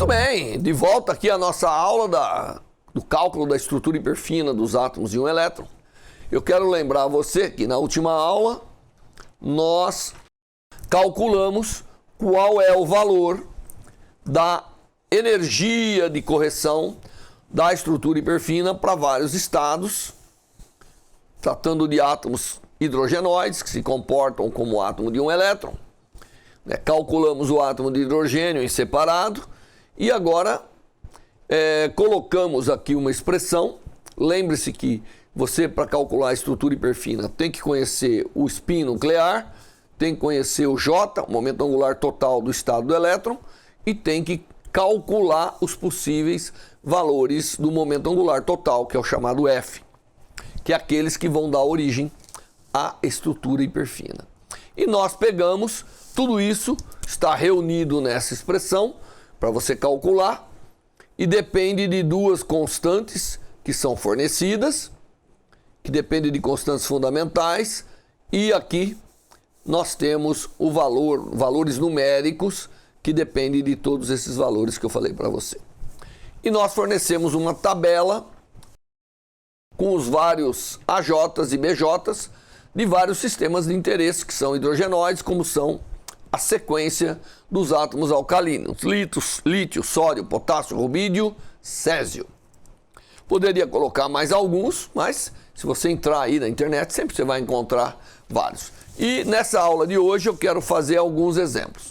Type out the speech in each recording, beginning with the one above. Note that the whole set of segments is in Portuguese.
Muito bem, de volta aqui a nossa aula do cálculo da estrutura hiperfina dos átomos de um elétron. Eu quero lembrar a você que na última aula nós calculamos qual é o valor da energia de correção da estrutura hiperfina para vários estados, tratando de átomos hidrogenoides que se comportam como átomo de um elétron. Calculamos o átomo de hidrogênio em separado e agora colocamos aqui uma expressão. Lembre-se que você, para calcular a estrutura hiperfina, tem que conhecer o spin nuclear, tem que conhecer o J, o momento angular total do estado do elétron, e tem que calcular os possíveis valores do momento angular total, que é o chamado F, que é aqueles que vão dar origem à estrutura hiperfina. E nós pegamos tudo isso, está reunido nessa expressão para você calcular, e depende de duas constantes que são fornecidas, que dependem de constantes fundamentais, e aqui nós temos valores numéricos que dependem de todos esses valores que eu falei para você. E nós fornecemos uma tabela com os vários AJs e BJs de vários sistemas de interesse que são hidrogenoides, como são a sequência dos átomos alcalinos: lítio, sódio, potássio, rubídio, césio. Poderia colocar mais alguns, mas se você entrar aí na internet, sempre você vai encontrar vários. E nessa aula de hoje eu quero fazer alguns exemplos.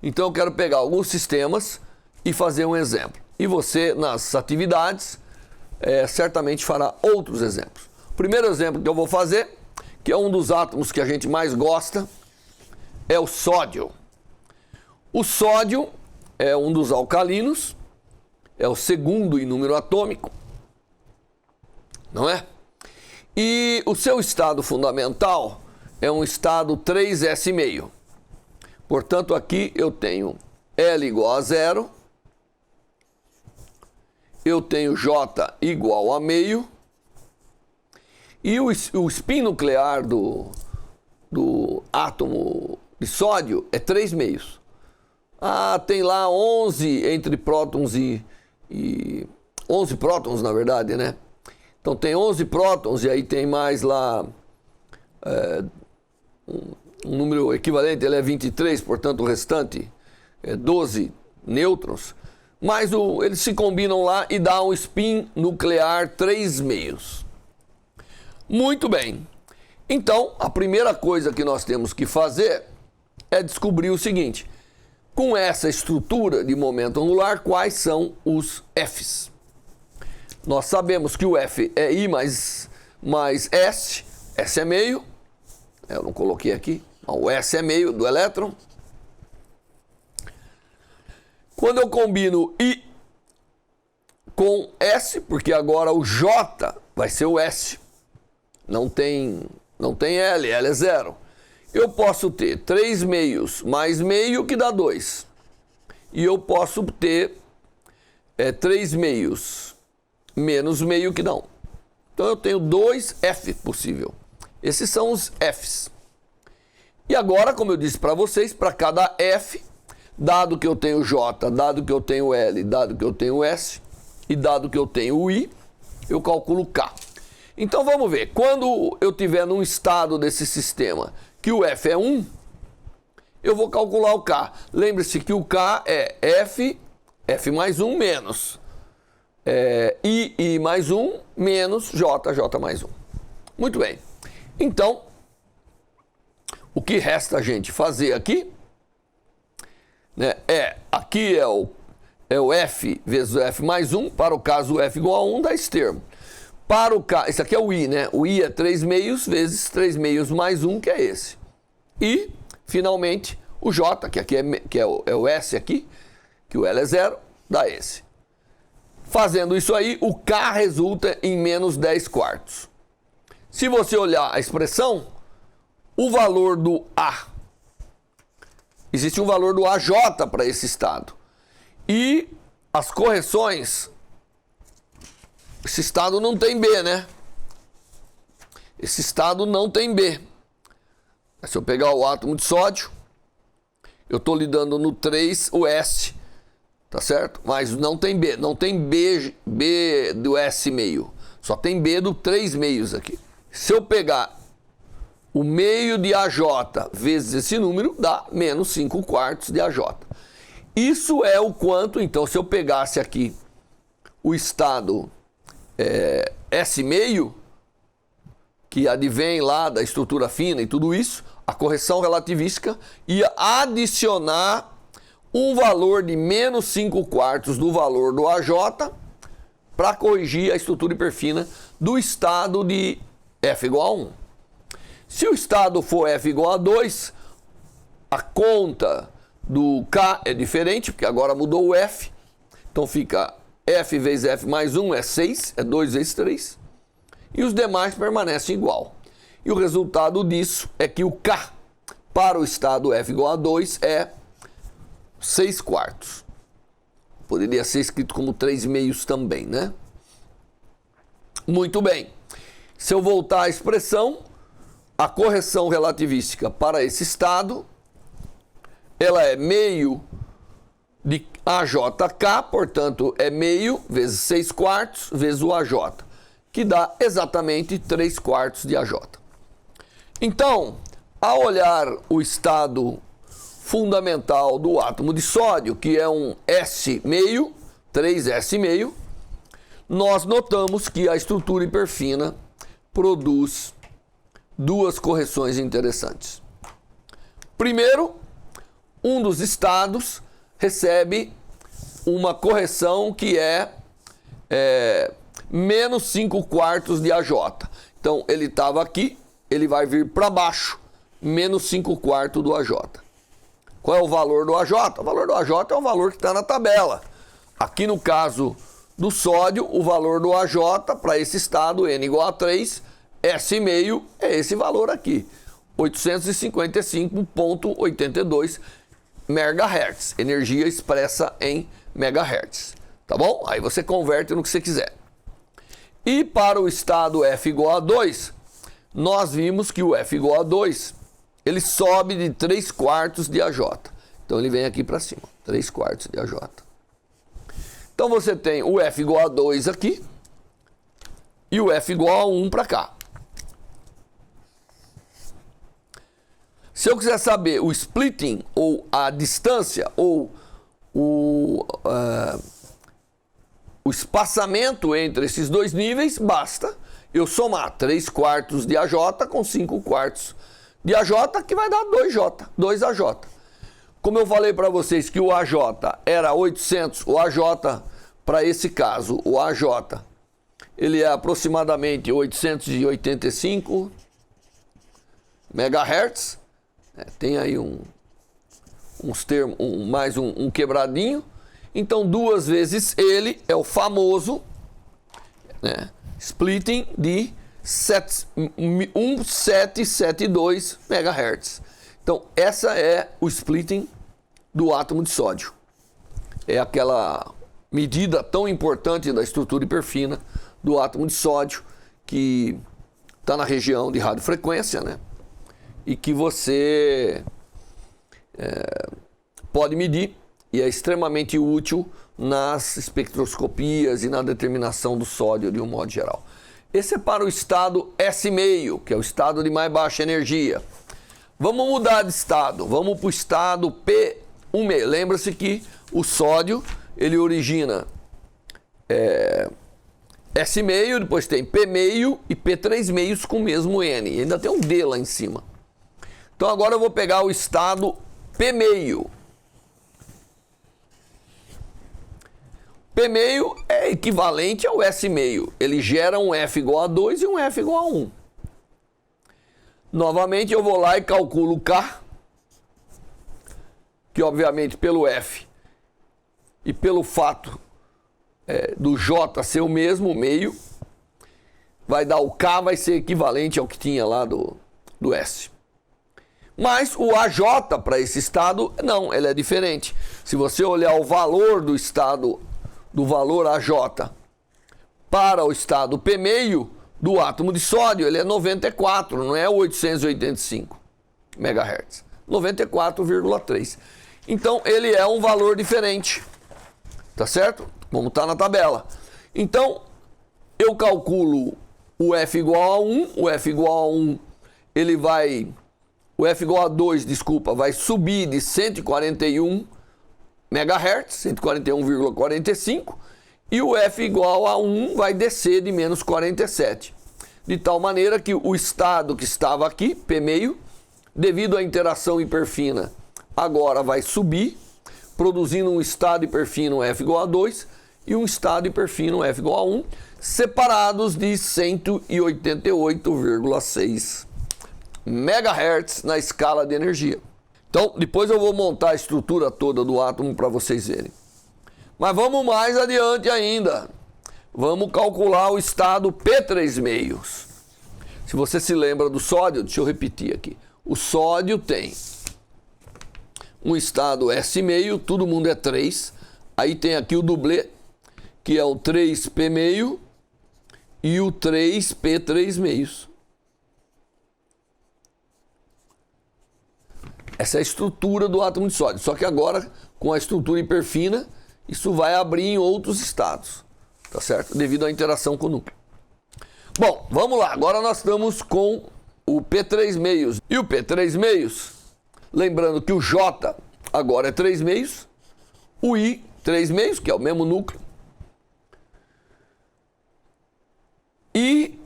Então eu quero pegar alguns sistemas e fazer um exemplo. E você, nas atividades, certamente fará outros exemplos. O primeiro exemplo que eu vou fazer, que é um dos átomos que a gente mais gosta, é o sódio. O sódio é um dos alcalinos, é o segundo em número atômico, não é? E o seu estado fundamental é um estado 3s². Portanto, aqui eu tenho L igual a 0, eu tenho J igual a meio, e o spin nuclear do átomo de sódio é 3 meios. Tem lá 11 entre prótons e 11 prótons, na verdade, né? Então tem 11 prótons e aí tem mais lá um número equivalente, ele é 23, portanto o restante é 12 nêutrons. Mas eles se combinam lá e dá um spin nuclear 3 meios. Muito bem. Então, a primeira coisa que nós temos que fazer é descobrir o seguinte: com essa estrutura de momento angular, quais são os Fs? Nós sabemos que o F é I mais S, S é meio, eu não coloquei aqui, o S é meio do elétron. Quando eu combino I com S, porque agora o J vai ser o S, não tem L é 0. Eu posso ter 3 meios mais meio, que dá 2. E eu posso ter 3 meios menos meio, que dá 1. Então eu tenho 2 F possível. Esses são os Fs. E agora, como eu disse para vocês, para cada F, dado que eu tenho J, dado que eu tenho L, dado que eu tenho S e dado que eu tenho I, eu calculo K. Então vamos ver, quando eu tiver num estado desse sistema que o F é 1, eu vou calcular o K. Lembre-se que o K é F mais 1 menos I mais 1 menos J mais 1. Muito bem. Então, o que resta a gente fazer aqui, né, aqui é o F vezes o F mais 1, para o caso o F igual a 1, dá esse termo. Para o K, esse aqui é o I, né? O I é 3 meios vezes 3 meios mais 1, que é esse. E, finalmente, o J, que aqui é o S aqui, que o L é 0, dá esse. Fazendo isso aí, o K resulta em menos 10 quartos. Se você olhar a expressão, o valor do A, existe um valor do AJ para esse estado. E as correções, esse estado não tem B, né? Esse estado não tem B. Se eu pegar o átomo de sódio, eu estou lidando no 3, o S tá certo? Mas não tem B, não tem B do S meio, só tem B do 3 meios aqui. Se eu pegar o meio de AJ vezes esse número, dá menos 5 quartos de AJ. Isso é o quanto, então, se eu pegasse aqui o estado S meio, que advém lá da estrutura fina e tudo isso, a correção relativística ia adicionar um valor de menos 5 quartos do valor do AJ para corrigir a estrutura hiperfina do estado de F igual a 1. Se o estado for F igual a 2, a conta do K é diferente, porque agora mudou o F. Então fica F vezes F mais 1 é 6, é 2 vezes 3. E os demais permanecem igual. E o resultado disso é que o K para o estado F igual a 2 é 6 quartos. Poderia ser escrito como 3 meios também, né? Muito bem. Se eu voltar à expressão, a correção relativística para esse estado, ela é meio de AJK, portanto é meio vezes 6 quartos vezes o AJ, que dá exatamente 3 quartos de AJ. Então, ao olhar o estado fundamental do átomo de sódio, que é um S meio, 3S meio, nós notamos que a estrutura hiperfina produz duas correções interessantes. Primeiro, um dos estados recebe uma correção que é menos 5 quartos de AJ. Então, ele estava aqui, ele vai vir para baixo, menos 5 quartos do AJ. Qual é o valor do AJ? O valor do AJ é o valor que está na tabela. Aqui no caso do sódio, o valor do AJ para esse estado, N igual a 3, S meio é esse valor aqui, 855,82 MHz, energia expressa em MHz, tá bom? Aí você converte no que você quiser. E para o estado F igual a 2, nós vimos que o F igual a 2, ele sobe de 3 quartos de AJ. Então ele vem aqui para cima, 3 quartos de AJ. Então você tem o F igual a 2 aqui e o F igual a 1 para cá. Se eu quiser saber o splitting, ou a distância, ou o espaçamento entre esses dois níveis, basta eu somar 3 quartos de AJ com 5 quartos de AJ, que vai dar 2J, 2AJ. Como eu falei para vocês que o AJ era 800, o AJ, para esse caso, o AJ, ele é aproximadamente 885 MHz. Tem aí uns termos, mais um quebradinho. Então, 2 vezes ele é o famoso, né, splitting de 1772 MHz. Então, essa é o splitting do átomo de sódio. É aquela medida tão importante da estrutura hiperfina do átomo de sódio que está na região de radiofrequência, né? E que você pode medir e é extremamente útil nas espectroscopias e na determinação do sódio de um modo geral. Esse é para o estado S meio, que é o estado de mais baixa energia. Vamos mudar de estado, vamos para o estado P1 meio. Lembra-se que o sódio, ele origina S meio, depois tem P meio e P3 meios com o mesmo N. E ainda tem um D lá em cima. Então agora eu vou pegar o estado P meio. P meio é equivalente ao S meio. Ele gera um F igual a 2 e um F igual a 1. Novamente eu vou lá e calculo o K, que obviamente pelo F e pelo fato do J ser o mesmo, meio, vai dar o K, vai ser equivalente ao que tinha lá do S. Mas o AJ para esse estado, não, ele é diferente. Se você olhar o valor do estado, do valor AJ para o estado P meio do átomo de sódio, ele é 94, não é 885 MHz. 94,3. Então ele é um valor diferente. tá certo? Como está na tabela. Então, eu calculo o F igual a 1, o F igual a 1, ele vai, o F igual a 2, desculpa, vai subir de 141 MHz, 141,45, e o F igual a 1 vai descer de menos 47. De tal maneira que o estado que estava aqui, P meio, devido à interação hiperfina, agora vai subir, produzindo um estado hiperfino F igual a 2 e um estado hiperfino F igual a 1, separados de 188,6 MHz na escala de energia. Então, depois eu vou montar a estrutura toda do átomo para vocês verem. Mas vamos mais adiante ainda. Vamos calcular o estado P3 meios. Se você se lembra do sódio, deixa eu repetir aqui. O sódio tem um estado S meio, todo mundo é 3. Aí tem aqui o dublê, que é o 3P meio e o 3P3 meios. Essa é a estrutura do átomo de sódio. Só que agora, com a estrutura hiperfina, isso vai abrir em outros estados, tá certo? Devido à interação com o núcleo. Bom, vamos lá. Agora nós estamos com o P3 meios. E o P3 meios, lembrando que o J agora é 3 meios, o I 3 meios, que é o mesmo núcleo, e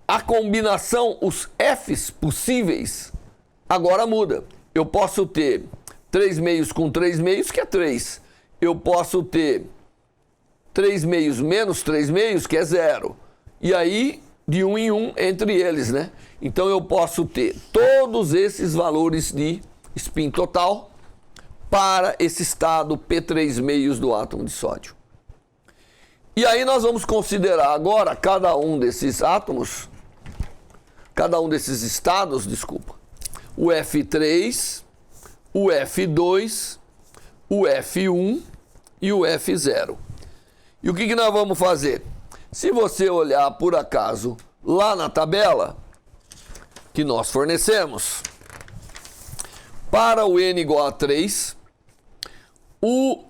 a combinação, os Fs possíveis, agora muda. Eu posso ter 3 meios com 3 meios, que é 3. Eu posso ter 3 meios menos 3 meios, que é 0. E aí, de 1 em 1 entre eles, né? Então eu posso ter todos esses valores de spin total para esse estado P3 meios do átomo de sódio. E aí nós vamos considerar agora cada um desses átomos, cada um desses estados, desculpa, o F3, o F2, o F1 e o F0. E o que nós vamos fazer? Se você olhar por acaso lá na tabela que nós fornecemos, para o N igual a 3, o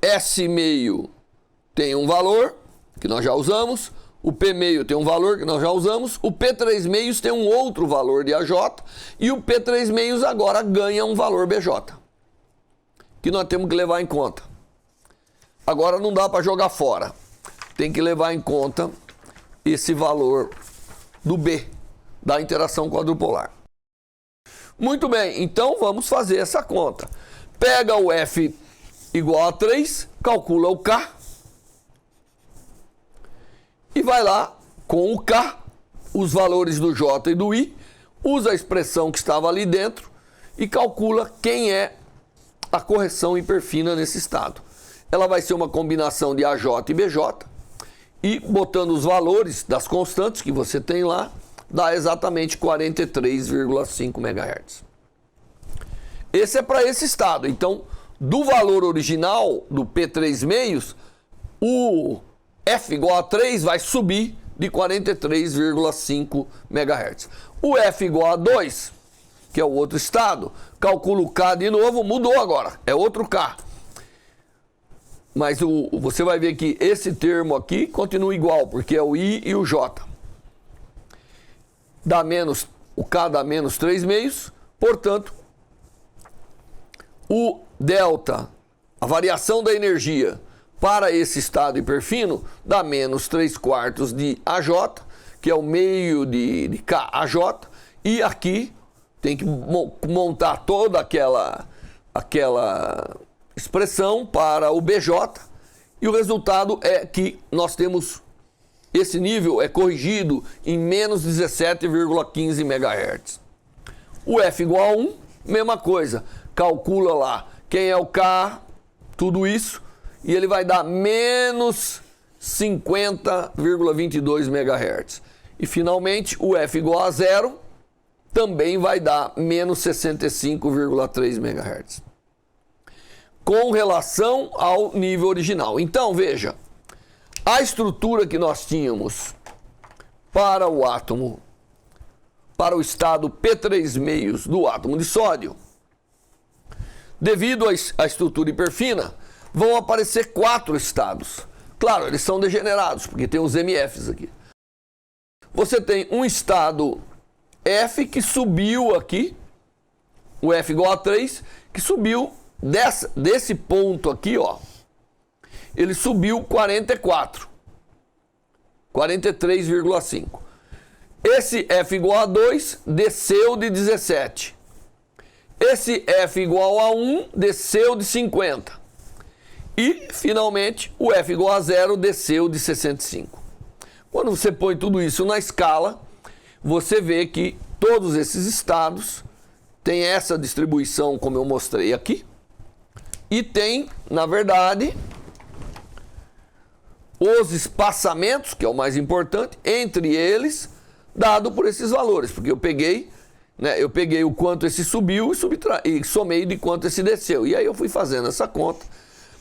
S meio tem um valor que nós já usamos, o P meio tem um valor que nós já usamos, o P3 meios tem um outro valor de AJ e o P3 meios agora ganha um valor BJ, que nós temos que levar em conta. Agora não dá para jogar fora, tem que levar em conta esse valor do B, da interação quadrupolar. Muito bem, então vamos fazer essa conta. Pega o F igual a 3, calcula o K, e vai lá com o K, os valores do J e do I, usa a expressão que estava ali dentro e calcula quem é a correção hiperfina nesse estado. Ela vai ser uma combinação de AJ e BJ e botando os valores das constantes que você tem lá, dá exatamente 43,5 MHz. Esse é para esse estado. Então, do valor original do P3 meios, o F igual a 3 vai subir de 43,5 MHz. O F igual a 2, que é o outro estado, calcula o K de novo, mudou agora, é outro K. Mas você vai ver que esse termo aqui continua igual, porque é o I e o J. Dá menos, o K dá menos 3 meios, portanto, o delta, a variação da energia para esse estado hiperfino, dá menos 3/4 de AJ, que é o meio de KAJ, e aqui tem que montar toda aquela expressão para o BJ, e o resultado é que nós temos, esse nível é corrigido em menos 17,15 MHz. O F igual a 1, mesma coisa, calcula lá quem é o K, tudo isso, e ele vai dar menos 50,22 MHz. E finalmente o F igual a 0 também vai dar menos 65,3 MHz. Com relação ao nível original. Então, veja, a estrutura que nós tínhamos para o átomo, para o estado P3 meios do átomo de sódio, devido à estrutura hiperfina, vão aparecer 4 estados. Claro, eles são degenerados, porque tem os MFs aqui. Você tem um estado F que subiu aqui, o F igual a 3, que subiu desse ponto aqui, ó, ele subiu 43,5. Esse F igual a 2 desceu de 17. Esse F igual a 1 desceu de 50. E, finalmente, o F igual a 0 desceu de 65. Quando você põe tudo isso na escala, você vê que todos esses estados têm essa distribuição, como eu mostrei aqui, e tem, na verdade, os espaçamentos, que é o mais importante, entre eles, dado por esses valores, porque eu peguei o quanto esse subiu e somei de quanto esse desceu. E aí eu fui fazendo essa conta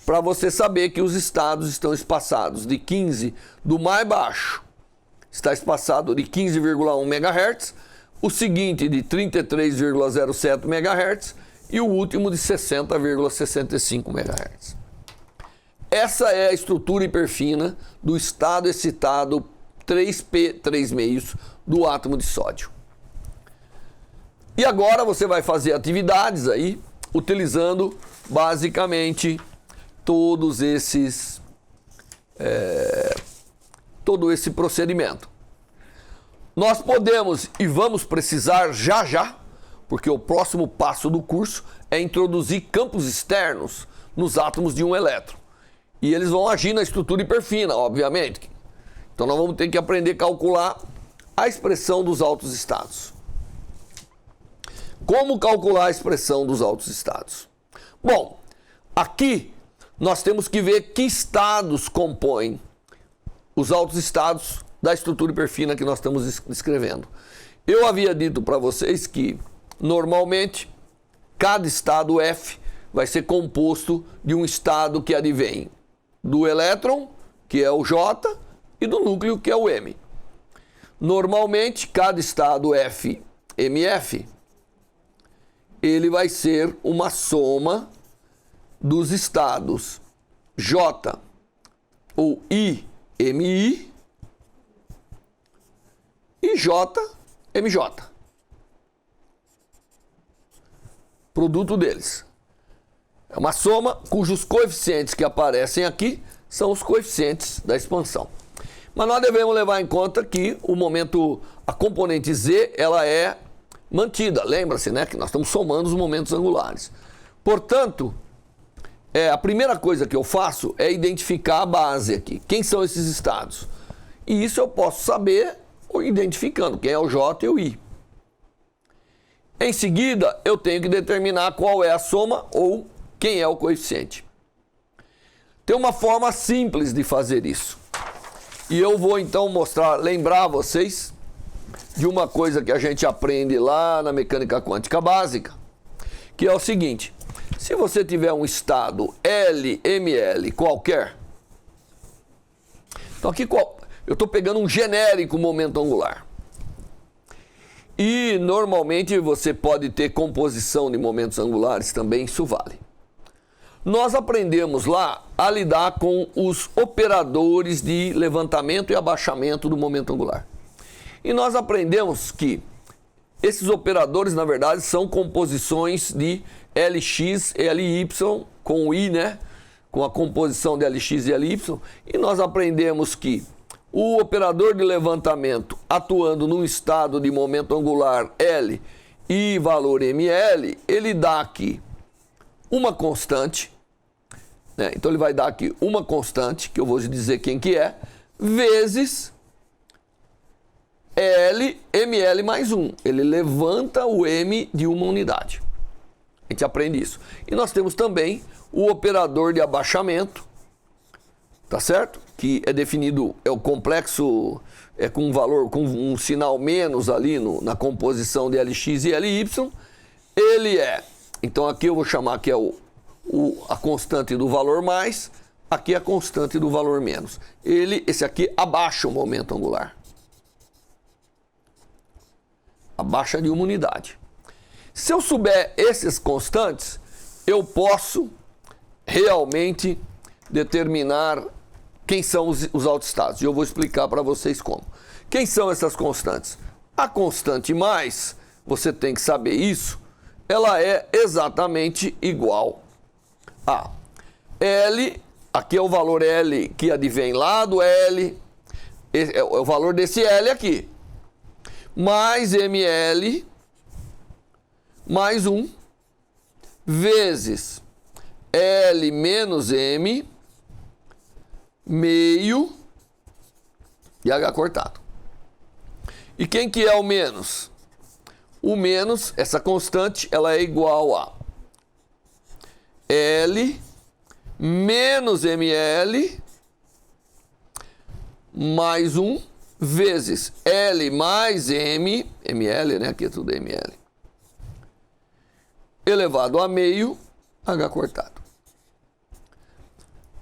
para você saber que os estados estão espaçados de 15 do mais baixo, está espaçado de 15,1 MHz, o seguinte de 33,07 MHz e o último de 60,65 MHz. Essa é a estrutura hiperfina do estado excitado 3p3 do átomo de sódio. E agora você vai fazer atividades aí, utilizando basicamente todo esse procedimento. Nós podemos e vamos precisar já, porque o próximo passo do curso é introduzir campos externos nos átomos de um elétron. E eles vão agir na estrutura hiperfina, obviamente. Então nós vamos ter que aprender a calcular a expressão dos altos estados. Como calcular a expressão dos altos estados? Bom, aqui nós temos que ver que estados compõem os altos estados da estrutura hiperfina que nós estamos descrevendo. Eu havia dito para vocês que, normalmente, cada estado F vai ser composto de um estado que advém do elétron, que é o J, e do núcleo, que é o M. Normalmente, cada estado F, MF, ele vai ser uma soma dos estados J ou I, MI e J, MJ. Produto deles. É uma soma cujos coeficientes que aparecem aqui são os coeficientes da expansão. Mas nós devemos levar em conta que a componente Z, ela é mantida. Lembra-se, né, que nós estamos somando os momentos angulares. Portanto, a primeira coisa que eu faço é identificar a base aqui. Quem são esses estados? E isso eu posso saber identificando quem é o J e o I. Em seguida, eu tenho que determinar qual é a soma ou quem é o coeficiente. Tem uma forma simples de fazer isso. E eu vou então lembrar vocês de uma coisa que a gente aprende lá na mecânica quântica básica, que é o seguinte: se você tiver um estado LML qualquer, então aqui eu estou pegando um genérico momento angular. E normalmente você pode ter composição de momentos angulares também, isso vale. Nós aprendemos lá a lidar com os operadores de levantamento e abaixamento do momento angular. E nós aprendemos que esses operadores, na verdade, são composições de Lx e Ly com o I, né? Com a composição de Lx e Ly. E nós aprendemos que o operador de levantamento atuando num estado de momento angular L e valor ml, ele dá aqui uma constante, né? Então ele vai dar aqui uma constante, que eu vou dizer quem que é, vezes L, ml mais 1. Ele levanta o M de uma unidade. A gente aprende isso. E nós temos também o operador de abaixamento, tá certo? Que é definido, é o complexo, é com um valor, com um sinal menos ali na composição de Lx e Ly. Ele é, então aqui eu vou chamar que é a constante do valor mais, aqui é a constante do valor menos. Esse aqui abaixa o momento angular. Abaixa de uma unidade. Se eu souber esses constantes, eu posso realmente determinar quem são os autoestados. E eu vou explicar para vocês como. Quem são essas constantes? A constante mais, você tem que saber isso, ela é exatamente igual a L, aqui é o valor L que advém lá do L, é o valor desse L aqui, mais ml mais 1 vezes L menos M meio e H cortado. E quem que é o menos? O menos, essa constante, ela é igual a L menos ml mais 1 vezes L mais M, ml, né? Aqui é tudo ml, elevado a meio, H cortado.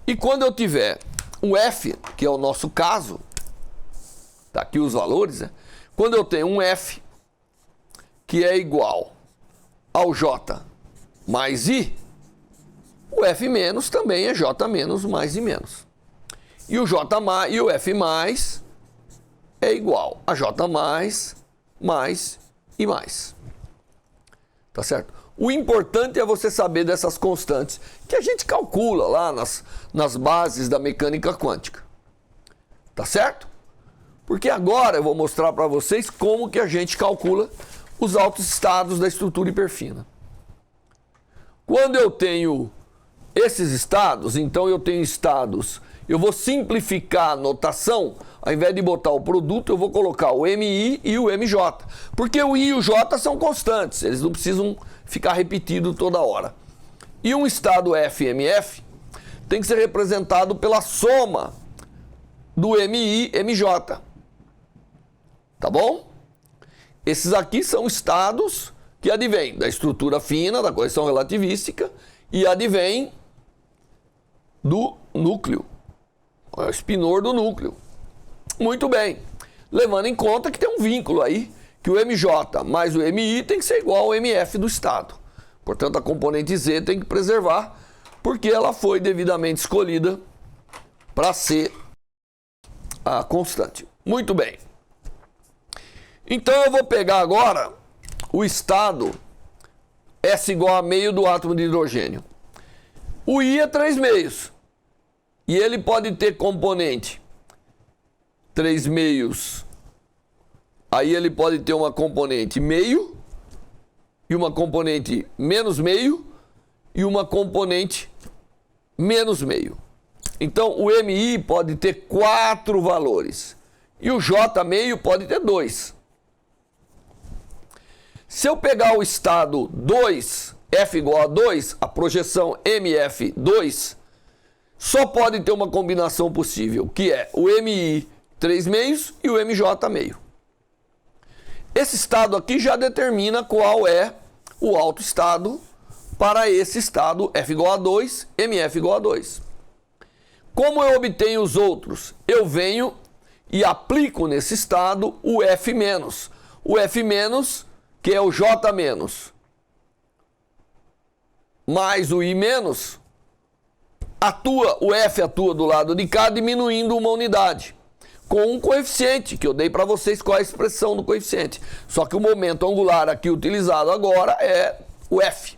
E quando eu tiver o F, que é o nosso caso, tá aqui os valores, né? Quando eu tenho um F que é igual ao J mais I, o F menos também é J menos mais I menos. E o J mais e o F mais é igual a J mais e mais. Tá certo? O importante é você saber dessas constantes que a gente calcula lá nas bases da mecânica quântica. Tá certo? Porque agora eu vou mostrar para vocês como que a gente calcula os autoestados da estrutura hiperfina. Quando eu tenho esses estados, então eu tenho estados, eu vou simplificar a notação, ao invés de botar o produto, eu vou colocar o MI e o MJ. Porque o I e o J são constantes, eles não precisam ficar repetido toda hora. E um estado FMF tem que ser representado pela soma do MI e MJ. Tá bom? Esses aqui são estados que advêm da estrutura fina, da correção relativística, e advêm do núcleo, é o espinor do núcleo. Muito bem, levando em conta que tem um vínculo aí, que o MJ mais o MI tem que ser igual ao MF do estado. Portanto, a componente Z tem que preservar, porque ela foi devidamente escolhida para ser a constante. Muito bem. Então eu vou pegar agora o estado S igual a meio do átomo de hidrogênio. O I é 3 meios. E ele pode ter componente 3 meios. Aí ele pode ter uma componente meio, e uma componente menos meio, e uma componente menos meio. Então o MI pode ter 4 valores. E o J meio pode ter 2. Se eu pegar o estado 2, F igual a 2, a projeção MF2, só pode ter uma combinação possível, que é o MI 3 meios e o MJ meio. Esse estado aqui já determina qual é o autoestado para esse estado F igual a 2, MF igual a 2. Como eu obtenho os outros? Eu venho e aplico nesse estado o F menos. O F menos, que é o J menos, mais o I menos, o F atua do lado de cá, diminuindo uma unidade, com um coeficiente, que eu dei para vocês qual é a expressão do coeficiente. Só que o momento angular aqui utilizado agora é o F.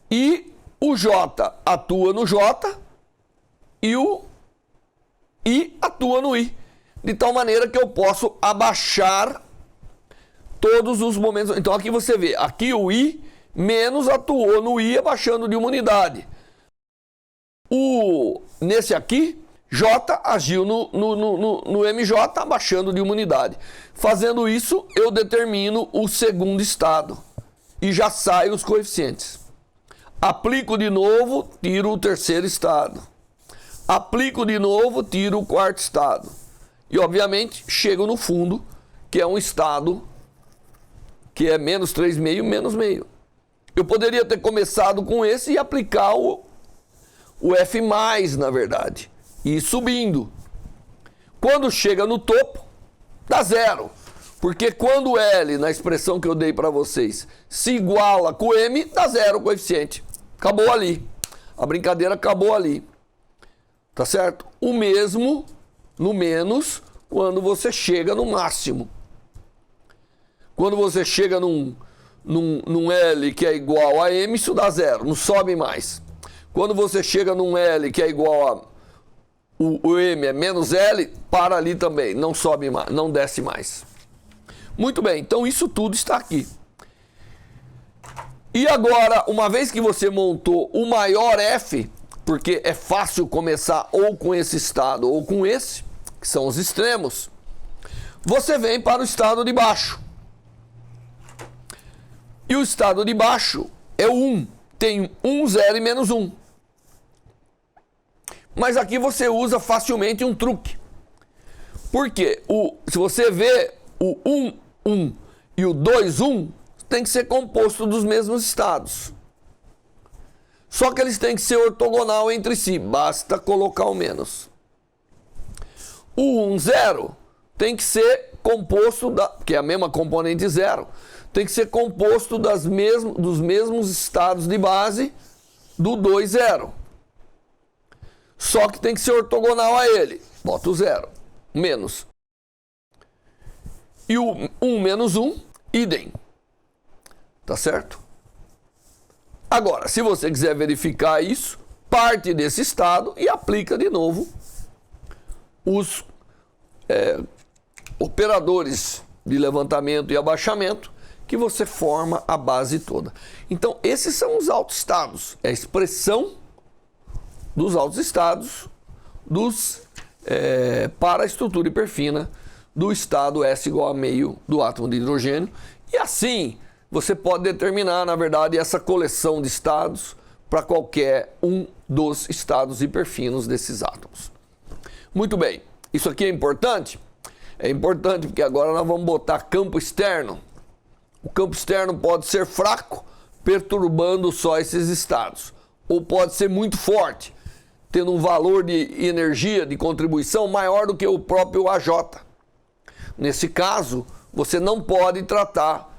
E o J atua no J e o I atua no I. De tal maneira que eu posso abaixar todos os momentos. Então aqui você vê, aqui o I menos atuou no I, abaixando de uma unidade. Nesse aqui, J agiu no MJ, abaixando de uma unidade. Fazendo isso, eu determino o segundo estado. E já saem os coeficientes. Aplico de novo, tiro o terceiro estado. Aplico de novo, tiro o quarto estado. E, obviamente, chego no fundo, que é um estado que é menos 3 meio, menos meio. Eu poderia ter começado com esse e aplicar o F+, na verdade, e ir subindo. Quando chega no topo, dá zero. Porque quando L, na expressão que eu dei para vocês, se iguala com M, dá zero o coeficiente. Acabou ali. A brincadeira acabou ali. Tá certo? O mesmo no menos quando você chega no máximo. Quando você chega num L que é igual a M, isso dá zero, não sobe mais. Quando você chega num L que é igual a o M é menos L, para ali também, não sobe mais, não desce mais. Muito bem, então isso tudo está aqui. E agora, uma vez que você montou o maior F, porque é fácil começar ou com esse estado ou com esse, que são os extremos, você vem para o estado de baixo. E o estado de baixo é o 1. Tem 1, 0 e menos 1. Mas aqui você usa facilmente um truque. Porque se você vê o 1, 1 e o 2, 1, tem que ser composto dos mesmos estados. Só que eles têm que ser ortogonal entre si. Basta colocar o menos. O 1, 0 tem que ser composto, que é a mesma componente 0, tem que ser composto dos mesmos estados de base do 2, 0. Só que tem que ser ortogonal a ele. Bota o 0. Menos. E o 1 menos 1, idem. Tá certo? Agora, se você quiser verificar isso, parte desse estado e aplica de novo os operadores de levantamento e abaixamento que você forma a base toda. Então, esses são os autoestados. É a expressão dos autoestados para a estrutura hiperfina do estado S igual a meio do átomo de hidrogênio. E assim, você pode determinar, na verdade, essa coleção de estados para qualquer um dos estados hiperfinos desses átomos. Muito bem, isso aqui é importante? É importante porque agora nós vamos botar campo externo. O campo externo pode ser fraco, perturbando só esses estados. Ou pode ser muito forte, tendo um valor de energia, de contribuição maior do que o próprio AJ. Nesse caso, você não pode tratar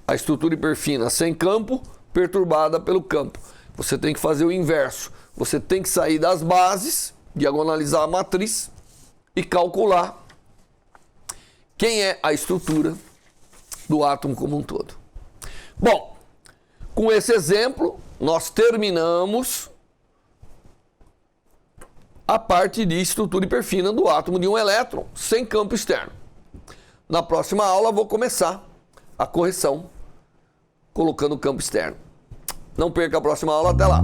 a estrutura hiperfina sem campo, perturbada pelo campo. Você tem que fazer o inverso. Você tem que sair das bases, diagonalizar a matriz e calcular quem é a estrutura do átomo como um todo. Bom, com esse exemplo, nós terminamos a parte de estrutura hiperfina do átomo de um elétron sem campo externo. Na próxima aula, vou começar a correção colocando campo externo. Não perca a próxima aula, até lá!